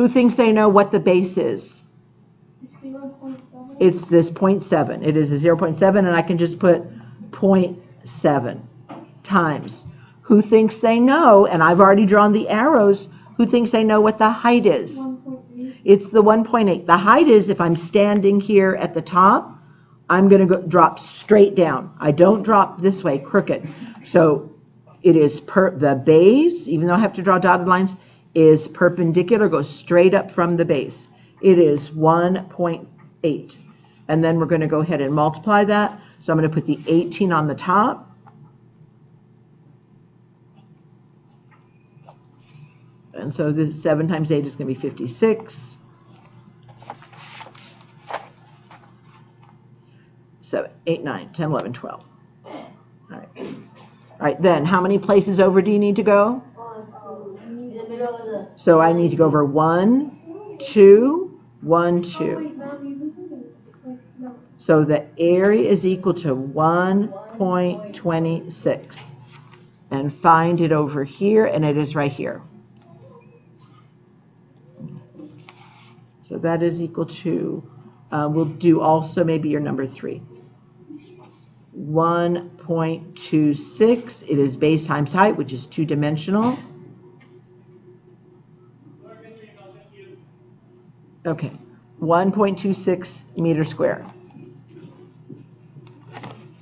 Who thinks they know what the base is? It's this 0.7. It is a 0.7, and I can just put 0.7 times. Who thinks they know, and I've already drawn the arrows, who thinks they know what the height is? 1.8. It's the 1.8. The height is, if I'm standing here at the top, I'm going to drop straight down. I don't drop this way, crooked. So it is the base, even though I have to draw dotted lines, is perpendicular, goes straight up from the base. It is 1.8. And then we're going to go ahead and multiply that. So I'm going to put the 18 on the top. And so this 7 times 8 is going to be 56. 7, 8, 9, 10, 11, 12. All right. All right, then how many places over do you need to go? So I need to go over 1, 2, 1, 2. So the area is equal to 1.26. And find it over here, and it is right here. So that is equal to, we'll do also maybe your number 3. 1.26, it is base times height, which is 2-dimensional. Okay, 1.26 meters square.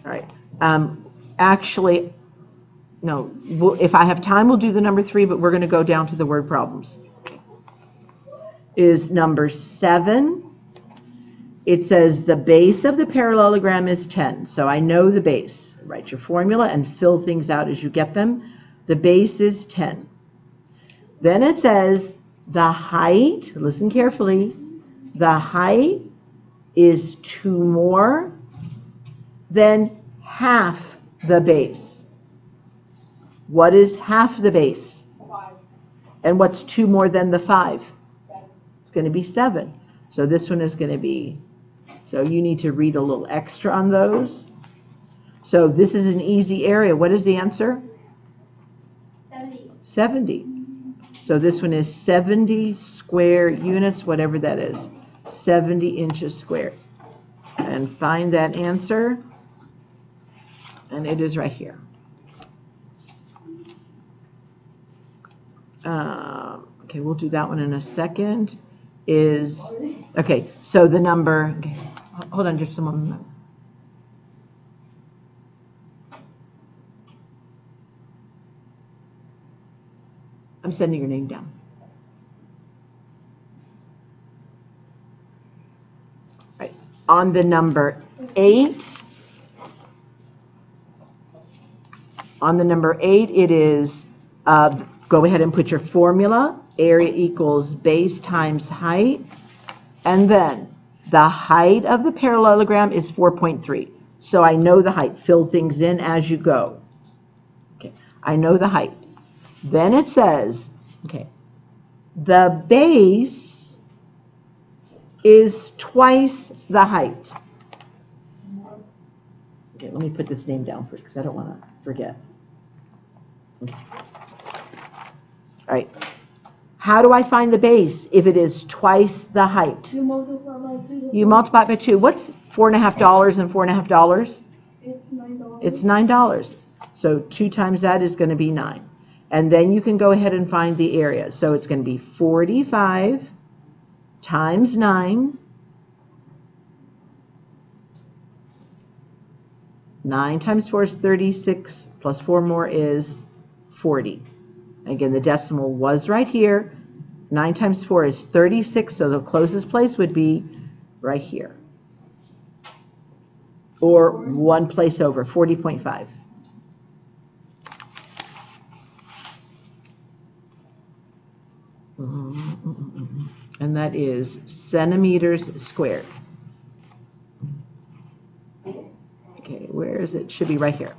All right, actually, no, if I have time, we'll do the number 3, but we're going to go down to the word problems. Is number 7. It says the base of the parallelogram is 10. So I know the base. Write your formula and fill things out as you get them. The base is 10. Then it says the height, listen carefully, the height is 2 more than half the base. What is half the base? 5. And what's 2 more than the 5? 7. It's going to be 7. So this one is going to be, so you need to read a little extra on those. So this is an easy area. What is the answer? 70. 70. So this one is 70 square units, whatever that is. 70 inches squared. And find that answer. And it is right here. Okay, we'll do that one in a second. Okay, so the number, okay, hold on just a moment. I'm sending your name down. Right, on the number 8, it is, go ahead and put your formula. Area equals base times height. And then the height of the parallelogram is 4.3. So I know the height. Fill things in as you go. Okay, I know the height. Then it says, okay, the base is twice the height. Okay, let me put this name down first because I don't want to forget. Okay. All right. How do I find the base if it is twice the height? You multiply by 2. You multiply by 2. What's $4.50 and $4.50? It's $9. It's $9. So 2 times that is going to be 9. And then you can go ahead and find the area. So it's going to be 45 times 9. 9 times 4 is 36, plus 4 more is 40. Again, the decimal was right here. 9 times 4 is 36, so the closest place would be right here. Or one place over, 40.5. And that is centimeters squared. Okay, where is it? Should be right here.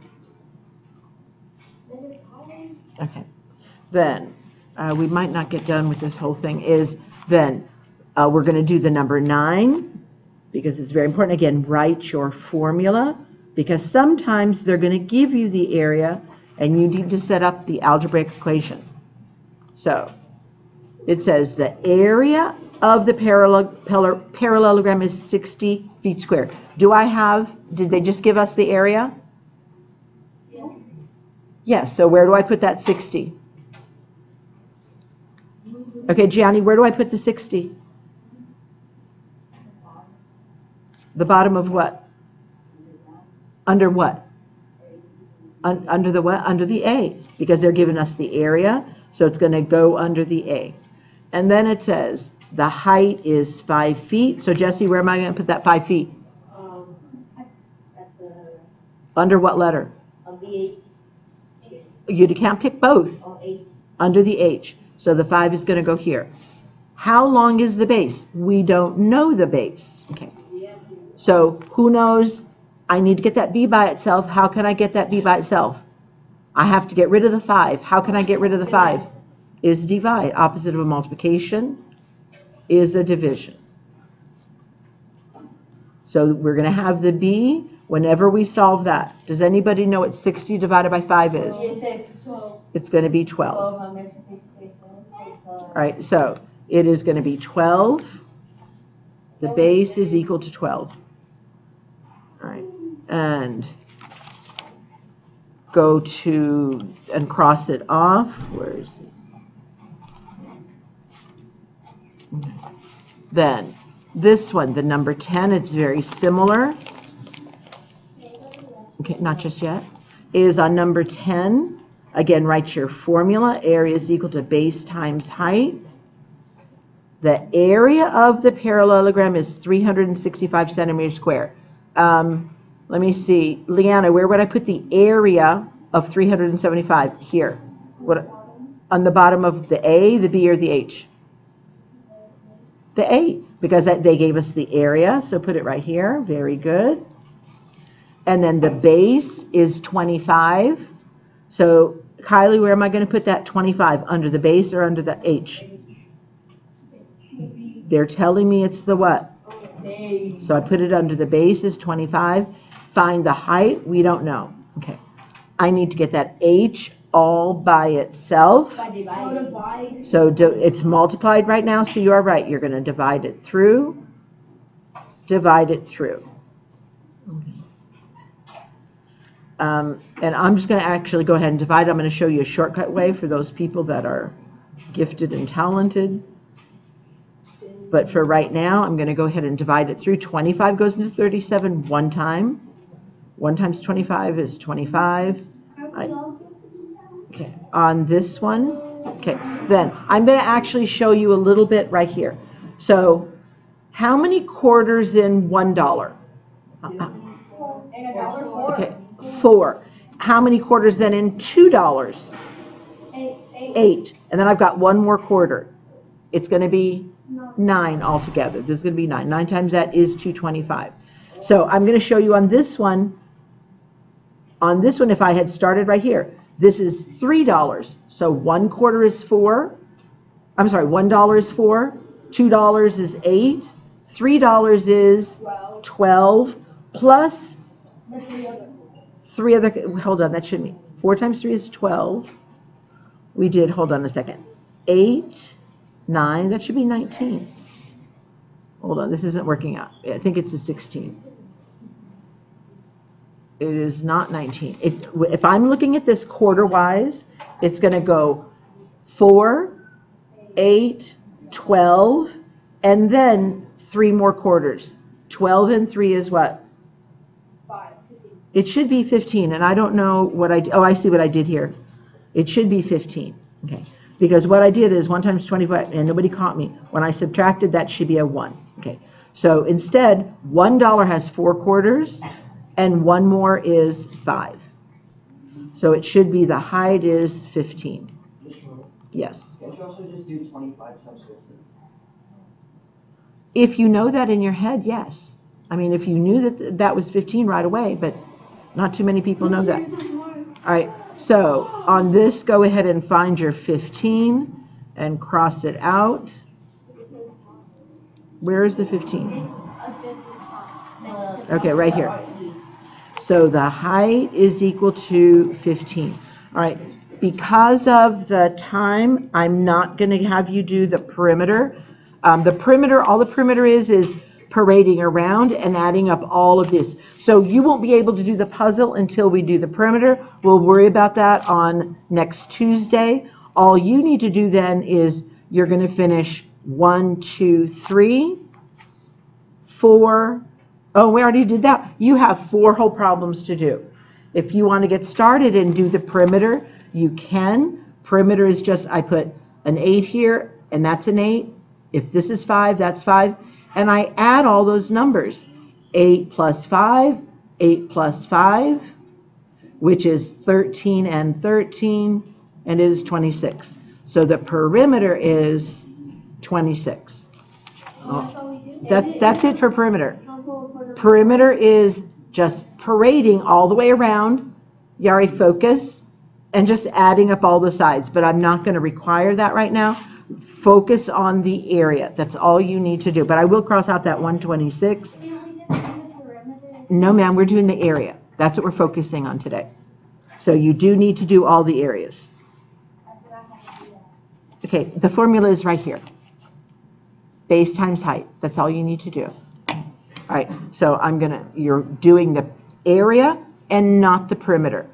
Okay. Then, we might not get done with this whole thing, we're going to do the number 9, because it's very important. Again, write your formula, because sometimes they're going to give you the area, and you need to set up the algebraic equation. So, It says the area of the parallelogram is 60 feet squared. Did they just give us the area? Yeah. Yes, so where do I put that 60? Okay, Gianni, where do I put the 60? The bottom of what? Under what? Under the what? Under the A, because they're giving us the area, so it's going to go under the A. And then it says the height is 5 feet. So Jesse, where am I going to put that 5 feet? At the, Under what letter? of the 8. You can't pick both. Or 8. Under the H. So the 5 is going to go here. How long is the base? We don't know the base. Okay. So who knows? I need to get that B by itself. How can I get that B by itself? I have to get rid of the 5. How can I get rid of the 5? Is divide. Opposite of a multiplication is a division. So we're going to have the B whenever we solve that. Does anybody know what 60 divided by 5 is? It's going to be 12. All right, so it is going to be 12. The base is equal to 12. All right, and go to and cross it off. Where is it? Then this one, the number 10, it's very similar. Okay, not just yet. Is on number 10. Again, write your formula. Area is equal to base times height. The area of the parallelogram is 365 centimeters square. Let me see. Leanna, where would I put the area of 375? Here. What, on the bottom of the A, the B, or the H? The A, because they gave us the area, so put it right here. Very good. And then the base is 25. So, Kylie, where am I going to put that 25? Under the base or under the H? They're telling me it's the what? So I put it under the base is 25. Find the height. We don't know. Okay. I need to get that H all by itself. So it's multiplied right now, so you are right. You're going to divide it through. Divide it through. Okay. And I'm just going to actually go ahead and divide. I'm going to show you a shortcut way for those people that are gifted and talented. But for right now, I'm going to go ahead and divide it through. 25 goes into 37 one time. 1 times 25 is 25. Okay, on this one. Okay, then I'm going to actually show you a little bit right here. So, how many quarters in $1? Okay, 4. How many quarters then in $2? 8. And then I've got one more quarter. It's going to be 9 altogether. This is going to be 9. 9 times that is 225. So I'm going to show you on this one. On this one, if I had started right here, this is $3. So 1 quarter is 4. I'm sorry, $1 is 4. $2 is 8. $3 is 12 plus 3 other. Hold on, that should be 4 times 3 is 12. We did. Hold on a second. 8. 9, that should be 19. Hold on, this isn't working out. I think it's a 16. It is not 19. If I'm looking at this quarter-wise, it's going to go 4, 8, 12, and then 3 more quarters. 12 and 3 is what? 5. It should be 15, and I don't know what I did. Oh, I see what I did here. It should be 15. Okay. Because what I did is 1 times 25, and nobody caught me. When I subtracted, that should be a 1. Okay. So instead, $1 has 4 quarters, and 1 more is 5. So it should be the height is 15. Yes. Can't you also just do 25 times 15? If you know that in your head, yes. I mean, if you knew that that was 15 right away, but not too many people know that. All right. So on this, go ahead and find your 15 and cross it out. Where is the 15? Okay, right here. So the height is equal to 15. All right, Because of the time, I'm not going to have you do the perimeter. The perimeter, all the perimeter is parading around and adding up all of this. So you won't be able to do the puzzle until we do the perimeter. We'll worry about that on next Tuesday. All you need to do then is you're going to finish 1, 2, 3, 4. Oh, we already did that. You have 4 whole problems to do. If you want to get started and do the perimeter, you can. Perimeter is just, I put an 8 here, and that's an 8. If this is 5, that's 5. And I add all those numbers. 8 plus 5, 8 plus 5, which is 13 and 13, and it is 26. So the perimeter is 26. That's all we do? That's it for perimeter. Council for the- Perimeter is just parading all the way around, Yari, focus, and just adding up all the sides. But I'm not going to require that right now. Focus on the area. That's all you need to do. But I will cross out that 126. Can't we just do the perimeter? No, ma'am, we're doing the area. That's what we're focusing on today. So you do need to do all the areas. That's what I have to do that. Okay, the formula is right here. Base times height. That's all you need to do. All right, so you're doing the area and not the perimeter.